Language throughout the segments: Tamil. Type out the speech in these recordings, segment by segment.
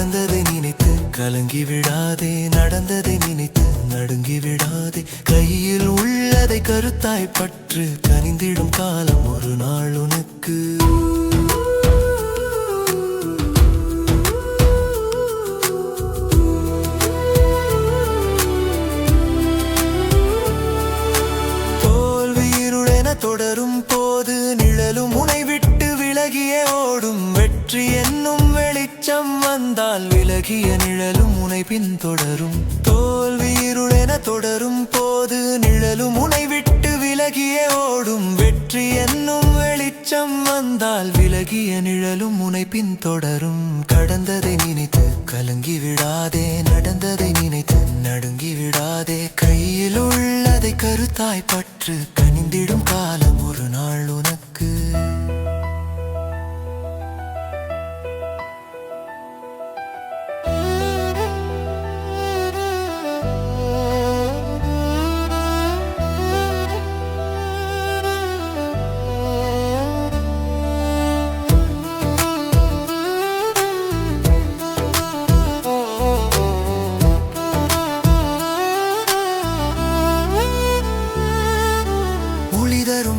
கடந்ததை நினைத்து கலங்கி விடாதே, நடந்ததை நினைத்து நடுங்கி விடாதே. கையில் உள்ளதை கருத்தாய் பற்று, கனிந்திடும் காலம் ஒரு நாள் உனக்கு. தொடரும் போது நிழலும் உனை விட்டு விலகியே ஓடும். வெற்றி என்னும் வெளிச்சம் வந்தால் விலகிய நிழலும் உனை பின்தொடரும். தோல்வி இருளென தொடரும் போது நிழலும் உனை விட்டு விலகியே ஓடும். வெற்றி என்னும் வெளிச்சம் வந்தால் விலகிய நிழலும் உனை பின்தொடரும். கடந்ததை நினைத்து கலங்கி விடாதே, நடந்ததை நினைத்து நடுங்கி விடாதே. கையில் உள்ளதை கருத்தாய் பற்று, கனிந்திடும் காலம் ஒரு நாள் உனக்கு.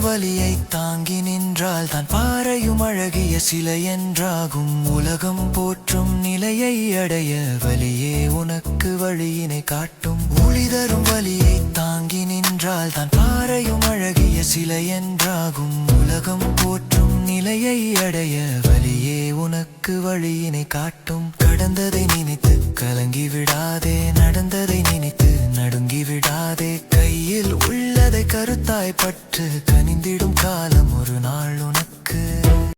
வலியை தாங்கி நின்றால் தான் பாறையும் அழகிய சிலை என்றாகும். உலகம் போற்றும் நிலையை அடைய வலியே உனக்கு வழியினை காட்டும். ஒளிதரும் வலியை தாங்கி நின்றால் தான் பாறையும் அழகிய சிலை என்றாகும். உலகம் போற்றும் நிலையை அடைய வலியே உனக்கு வழியினை காட்டும். கடந்ததை நினைத்து கலங்கி விடாதே, நடந்ததை நினைத்து நடுங்கி விடாதே. கையில் உள்ளதை கருத்தாய் பற்று, கனிந்திடும் காலம் ஒரு நாள்